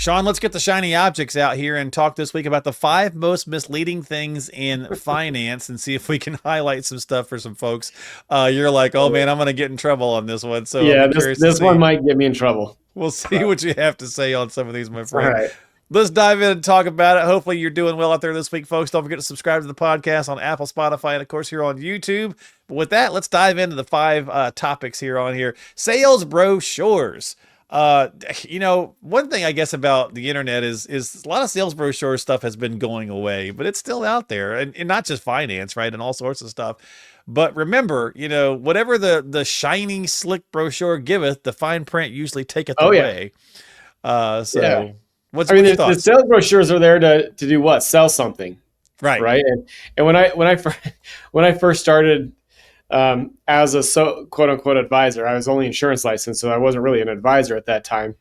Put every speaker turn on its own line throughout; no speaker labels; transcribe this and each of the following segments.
Sean, let's get the shiny objects out here and talk this week about the 5 most misleading things in finance and see if we can highlight some stuff for some folks. You're like, oh man, I'm going to get in trouble on this one. So
Yeah,
I'm curious
this one might get me in trouble.
We'll see what you have to say on some of these, my friend.
All right.
Let's dive in and talk about it. Hopefully you're doing well out there this week, folks. Don't forget to subscribe to the podcast on Apple, Spotify, and of course here on YouTube. But with that, let's dive into the 5 topics here on here. Sales brochures. One thing I guess about the internet is a lot of sales brochure stuff has been going away, but it's still out there, and not just finance, right? And all sorts of stuff. But remember, whatever the shining, slick brochure giveth, the fine print usually taketh away.
Yeah.
What's your thoughts?
The sales brochures are there to do what? Sell something, right? And when I first started as a quote unquote advisor, I was only insurance licensed, so I wasn't really an advisor at that time.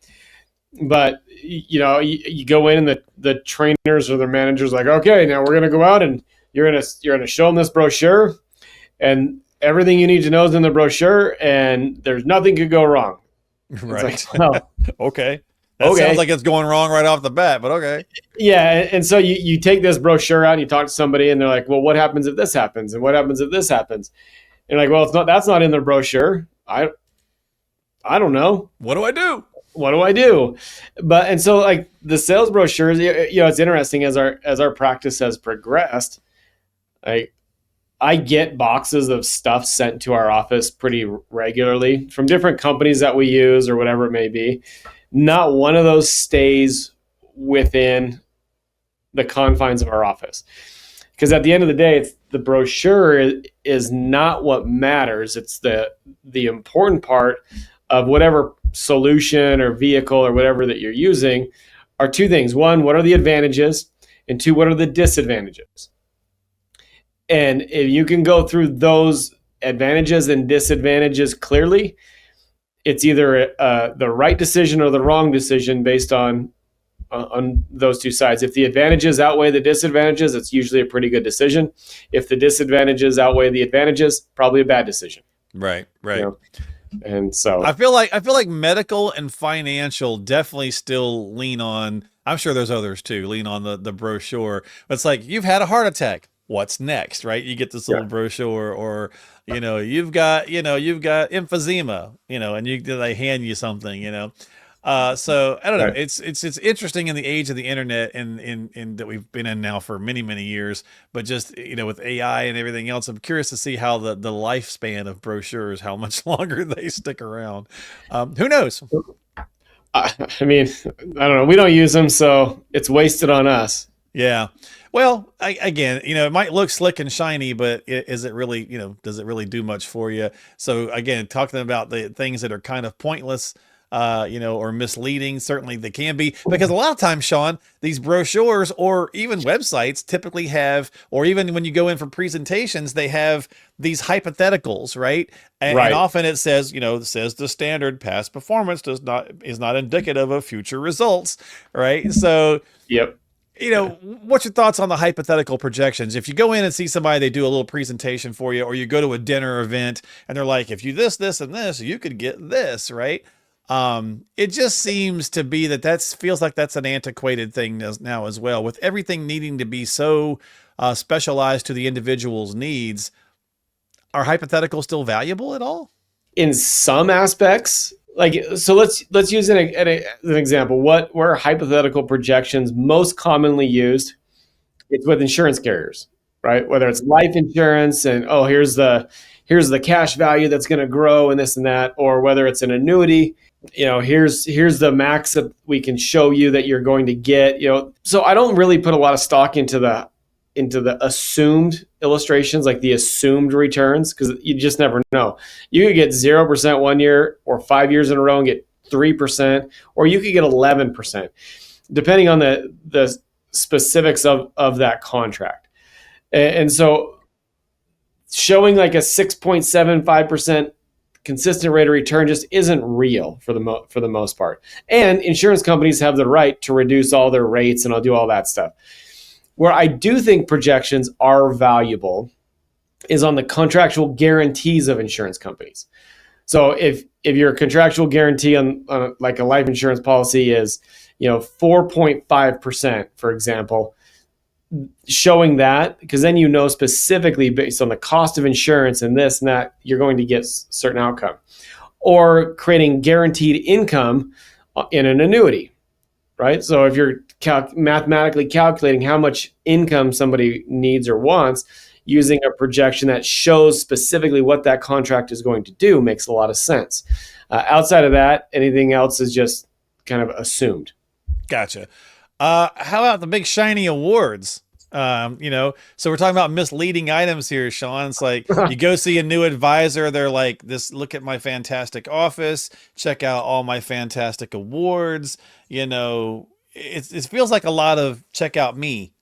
But you go in and the trainers or the managers like, okay, now we're gonna go out and you're gonna show them this brochure, and everything you need to know is in the brochure, and there's nothing could go wrong.
Right.
It's like, well,
okay. That sounds like it's going wrong right off the bat, but okay.
Yeah, and so you take this brochure out and you talk to somebody, and they're like, well, what happens if this happens? And what happens if this happens? And you're like, well, that's not in the brochure. I don't know.
What do I do?
And so like the sales brochures, it's interesting as our practice has progressed. I get boxes of stuff sent to our office pretty regularly from different companies that we use or whatever it may be. Not one of those stays within the confines of our office. Because at the end of the day, it's the brochure is not what matters. It's the important part of whatever solution or vehicle or whatever that you're using are 2 things. 1, what are the advantages? And 2, what are the disadvantages? And if you can go through those advantages and disadvantages clearly, it's either the right decision or the wrong decision based on those 2 sides. If the advantages outweigh the disadvantages, it's usually a pretty good decision. If the disadvantages outweigh the advantages, probably a bad decision.
Right.
And so
I feel like medical and financial definitely still lean on. I'm sure there's others too. Lean on the brochure. It's like, you've had a heart attack. What's next, right? You get this little brochure, or you've got emphysema, and they hand you something, So I don't know. It's interesting in the age of the internet and that we've been in now for many, many years, but just, with AI and everything else, I'm curious to see how the lifespan of brochures, how much longer they stick around. Who knows?
I mean, I don't know. We don't use them, so it's wasted on us.
Yeah. Well, again, it might look slick and shiny, but is it really, does it really do much for you? So again, talking about the things that are kind of pointless, or misleading, certainly they can be, because a lot of times, Sean, these brochures or even websites typically have, or even when you go in for presentations, they have these hypotheticals, right? And often it says, the standard past performance is not indicative of future results, right? So,
yep.
What's your thoughts on the hypothetical projections? If you go in and see somebody, they do a little presentation for you, or you go to a dinner event and they're like, if you this, and this, you could get this, right? It just seems to be that feels like that's an antiquated thing now as well, with everything needing to be so specialized to the individual's needs. Are hypotheticals still valuable at all?
In some aspects. So let's use an example. Where are hypothetical projections most commonly used? It's with insurance carriers, right? Whether it's life insurance and here's the cash value that's going to grow and this and that, or whether it's an annuity, here's the max that we can show you that you're going to get. So I don't really put a lot of stock into the assumed illustrations, like the assumed returns, because you just never know. You could get 0% 1 year or 5 years in a row and get 3%, or you could get 11%, depending on the specifics of that contract. And so showing like a 6.75% consistent rate of return just isn't real for the most part. And insurance companies have the right to reduce all their rates and I'll do all that stuff. Where I do think projections are valuable is on the contractual guarantees of insurance companies. So if your contractual guarantee on like a life insurance policy is 4.5%, for example, showing that, because then specifically based on the cost of insurance and this and that, you're going to get certain outcome. Or creating guaranteed income in an annuity, right? So if you're mathematically calculating how much income somebody needs or wants, using a projection that shows specifically what that contract is going to do makes a lot of sense. Outside of that, anything else is just kind of assumed.
Gotcha. How about the big shiny awards? So we're talking about misleading items here, Sean. It's like you go see a new advisor. They're like, look at my fantastic office, check out all my fantastic awards. It feels like a lot of check out me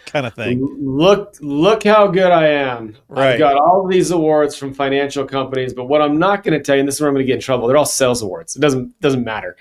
kind of thing.
Look how good I am.
Right.
I've got all these awards from financial companies, but what I'm not going to tell you, and this is where I'm going to get in trouble, they're all sales awards. It doesn't matter.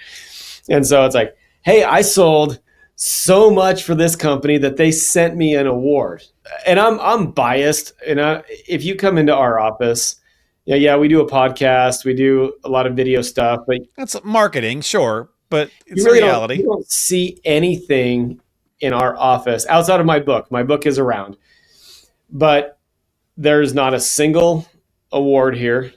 And so it's like, hey, I sold so much for this company that they sent me an award. And I'm biased. And if you come into our office, yeah, we do a podcast, we do a lot of video stuff, but
that's marketing, sure, but it's
really
reality.
You don't see anything in our office outside of my book. My book is around, but there's not a single award here.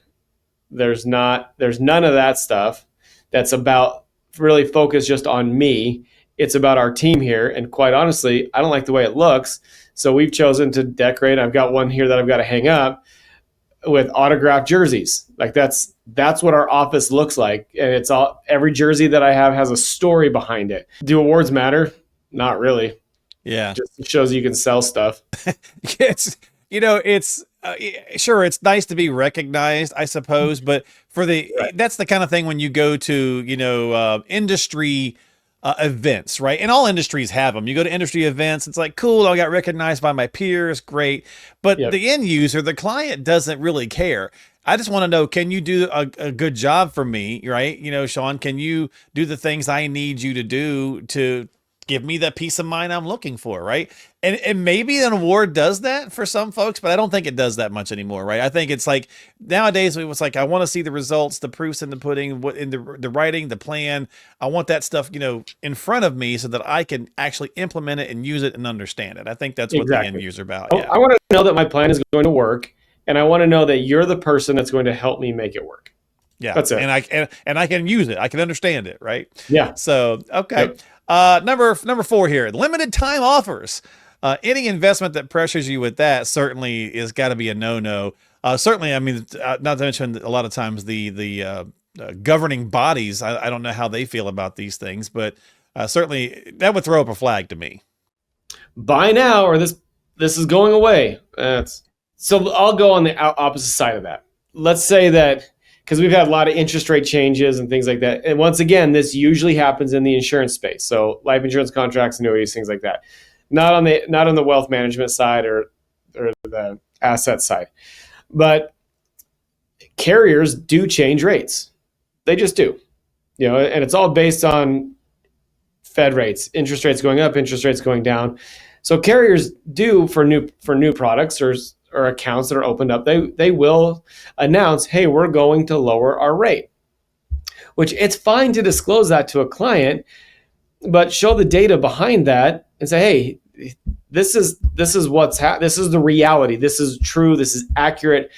There's none of that stuff that's about really focused just on me. It's about our team here. And quite honestly, I don't like the way it looks. So we've chosen to decorate. I've got one here that I've got to hang up with autographed jerseys. Like that's what our office looks like. And every jersey that I have has a story behind it. Do awards matter? Not really.
Yeah.
Just shows you can sell stuff.
Sure, it's nice to be recognized, I suppose, but that's the kind of thing when you go to, industry events, right? And all industries have them. You go to industry events, it's like, cool, I got recognized by my peers, great. But the end user, the client doesn't really care. I just want to know, can you do a good job for me, right? Sean, can you do the things I need you to do to give me that peace of mind I'm looking for, right? And maybe an award does that for some folks, but I don't think it does that much anymore, right? I think it's like nowadays it's like I want to see the results, the proofs in the pudding, what in the writing, the plan. I want that stuff, in front of me so that I can actually implement it and use it and understand it. I think that's what the end user about. Yeah.
I want to know that my plan is going to work, and I want to know that you're the person that's going to help me make it work.
Yeah,
that's it.
And I can use it. I can understand it, right?
Yeah.
So okay. Yep. Number 4 here, limited time offers. Any investment that pressures you with that certainly is got to be a no-no. Certainly, I mean, not to mention a lot of times the governing bodies. I don't know how they feel about these things, but certainly that would throw up a flag to me.
Buy now, or this is going away. So I'll go on the opposite side of that. Let's say that, because we've had a lot of interest rate changes and things like that. And once again, this usually happens in the insurance space. So life insurance contracts, annuities, things like that. Not on the wealth management side or the asset side. But carriers do change rates. They just do. And it's all based on Fed rates, interest rates going up, interest rates going down. So carriers do for new products or accounts that are opened up, they will announce, hey, we're going to lower our rate, which it's fine to disclose that to a client, but show the data behind that and say, hey, this is this is the reality. This is true. This is accurate.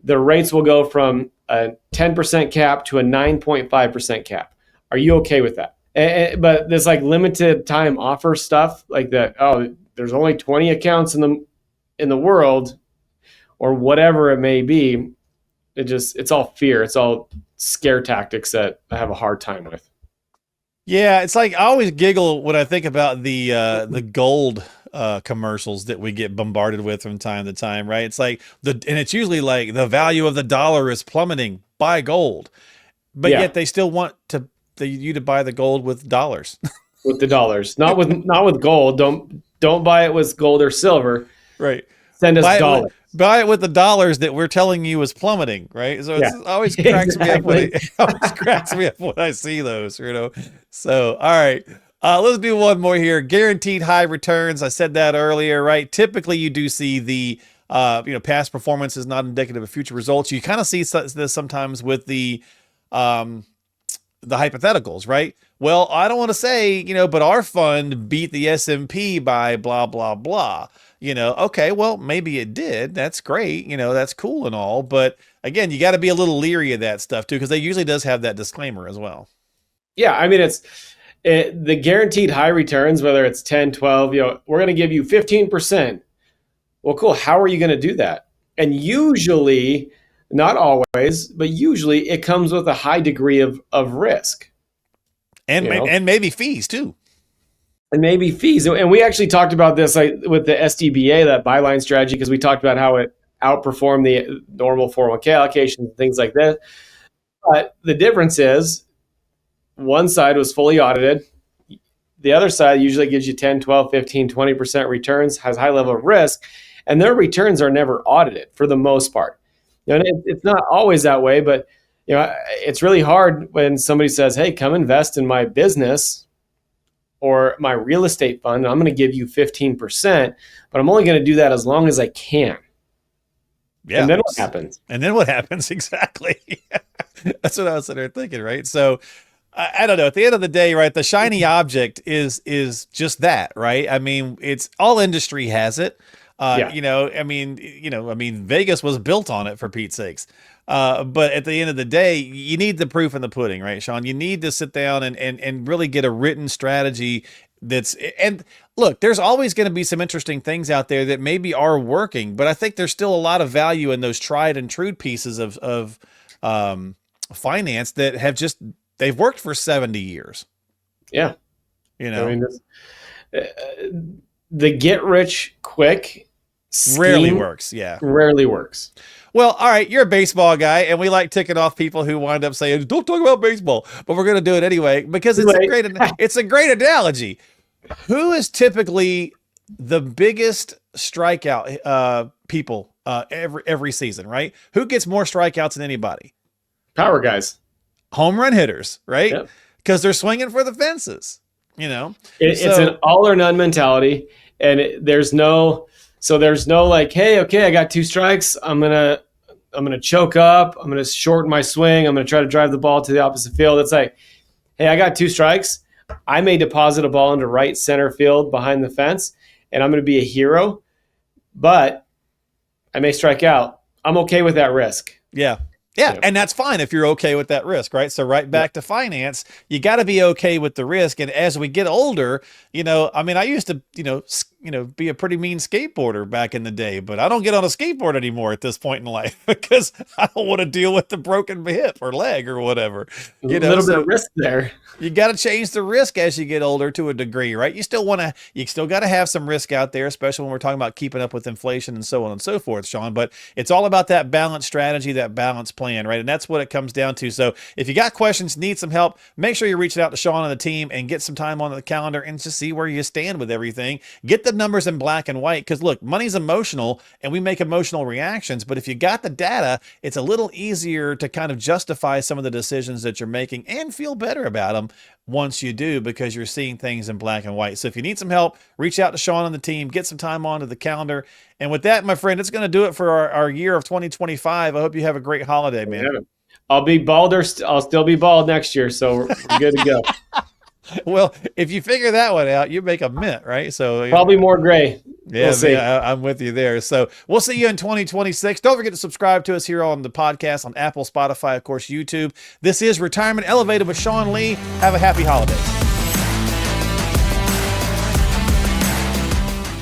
The rates will go from a 10% cap to a 9.5% cap. Are you okay with that? But this like limited time offer stuff like that. Oh, there's only 20 accounts in the world, or whatever it may be. It's all fear. It's all scare tactics that I have a hard time with.
Yeah, it's like I always giggle when I think about the gold commercials that we get bombarded with from time to time, right? It's like and it's usually like the value of the dollar is plummeting, buy gold. But yet they still want you to buy the gold with dollars.
With the dollars. Not with gold. Don't buy it with gold or silver.
Right.
Send us dollars.
Buy it with the dollars that we're telling you is plummeting, right? So it always cracks me up when I see those, So, all right. Let's do one more here. Guaranteed high returns. I said that earlier, right? Typically, you do see the past performance is not indicative of future results. You kind of see this sometimes with the hypotheticals, right? Well, I don't want to say, but our fund beat the S&P by blah, blah, blah. Okay, well, maybe it did. That's great. That's cool and all. But again, you got to be a little leery of that stuff too, because they usually does have that disclaimer as well.
Yeah. I mean, the guaranteed high returns, whether it's 10, 12, we're going to give you 15%. Well, cool. How are you going to do that? And usually, not always, but usually it comes with a high degree of risk.
And maybe fees too.
And maybe fees. And we actually talked about this with the SDBA, that byline strategy, because we talked about how it outperformed the normal 401k allocations and things like that. But the difference is one side was fully audited. The other side usually gives you 10, 12, 15, 20% returns, has high level of risk, and their returns are never audited for the most part. It's not always that way, but it's really hard when somebody says, hey, come invest in my business or my real estate fund, and I'm going to give you 15%, but I'm only going to do that as long as I can. Yeah. And then what happens?
Exactly. That's what I was sitting there thinking, right? So I don't know. At the end of the day, right, the shiny object is just that, right? I mean, it's all industry has it. Vegas was built on it, for Pete's sakes. But at the end of the day, you need the proof in the pudding, right, Sean? You need to sit down and really get a written strategy and look, there's always going to be some interesting things out there that maybe are working, but I think there's still a lot of value in those tried and true pieces of finance that have they've worked for 70 years.
Yeah. The get rich quick
rarely works. Yeah.
Rarely works.
Well, all right, you're a baseball guy, and we like ticking off people who wind up saying, don't talk about baseball, but we're going to do it anyway, because it's a great analogy. Who is typically the biggest strikeout people every season, right? Who gets more strikeouts than anybody?
Power guys.
Home run hitters, right? Because they're swinging for the fences,
It's an all or none mentality, and there's no like, hey, okay, I got 2 strikes. I'm gonna choke up. I'm gonna shorten my swing. I'm gonna try to drive the ball to the opposite field. It's like, hey, I got 2 strikes. I may deposit a ball into right center field behind the fence, and I'm gonna be a hero, but I may strike out. I'm okay with that risk.
Yeah. Yeah, and that's fine if you're okay with that risk, right? So right back to finance, you got to be okay with the risk. And as we get older, I used to, be a pretty mean skateboarder back in the day, but I don't get on a skateboard anymore at this point in life because I don't want to deal with the broken hip or leg or whatever.
A little bit of risk there.
You got to change the risk as you get older to a degree, right? You still got to have some risk out there, especially when we're talking about keeping up with inflation and so on and so forth, Sean. But it's all about that balanced strategy, that balanced plan, right? And that's what it comes down to. So if you got questions, need some help, make sure you're reaching out to Sean and the team and get some time on the calendar and just see where you stand with everything. Get the numbers in black and white, because look, money's emotional and we make emotional reactions. But if you got the data, it's a little easier to kind of justify some of the decisions that you're making and feel better about them once you do, because you're seeing things in black and white. So if you need some help, reach out to Sean and the team, get some time onto the calendar. And with that, my friend, it's going to do it for our year of 2025. I hope you have a great holiday, man.
Yeah. I'll be bald, or I'll still be bald next year. So we're good to go.
Well, if you figure that one out, you make a mint, right? So
probably more gray.
Yeah, we'll see. I'm with you there. So we'll see you in 2026. Don't forget to subscribe to us here on the podcast on Apple, Spotify, of course, YouTube. This is Retirement Elevated with Sean Lee. Have a happy holidays.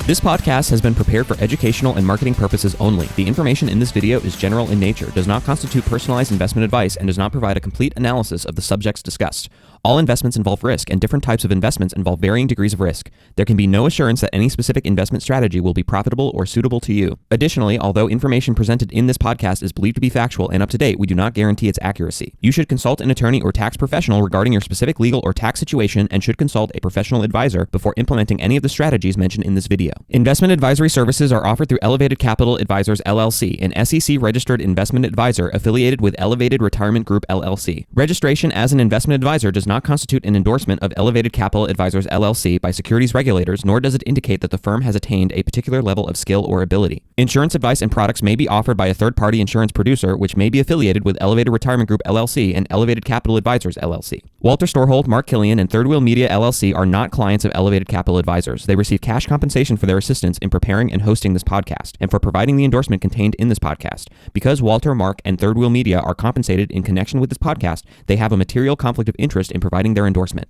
This podcast has been prepared for educational and marketing purposes only. The information in this video is general in nature, does not constitute personalized investment advice, and does not provide a complete analysis of the subjects discussed. All investments involve risk, and different types of investments involve varying degrees of risk. There can be no assurance that any specific investment strategy will be profitable or suitable to you. Additionally, although information presented in this podcast is believed to be factual and up to date, we do not guarantee its accuracy. You should consult an attorney or tax professional regarding your specific legal or tax situation, and should consult a professional advisor before implementing any of the strategies mentioned in this video. Investment advisory services are offered through Elevated Capital Advisors LLC, an SEC-registered investment advisor affiliated with Elevated Retirement Group LLC. Registration as an investment advisor does not constitute an endorsement of Elevated Capital Advisors LLC by securities regulators, nor does it indicate that the firm has attained a particular level of skill or ability. Insurance advice and products may be offered by a third-party insurance producer, which may be affiliated with Elevated Retirement Group LLC and Elevated Capital Advisors LLC. Walter Storholt, Mark Killian, and Third Wheel Media LLC are not clients of Elevated Capital Advisors. They receive cash compensation for their assistance in preparing and hosting this podcast, and for providing the endorsement contained in this podcast. Because Walter, Mark, and Third Wheel Media are compensated in connection with this podcast, they have a material conflict of interest in providing their endorsement.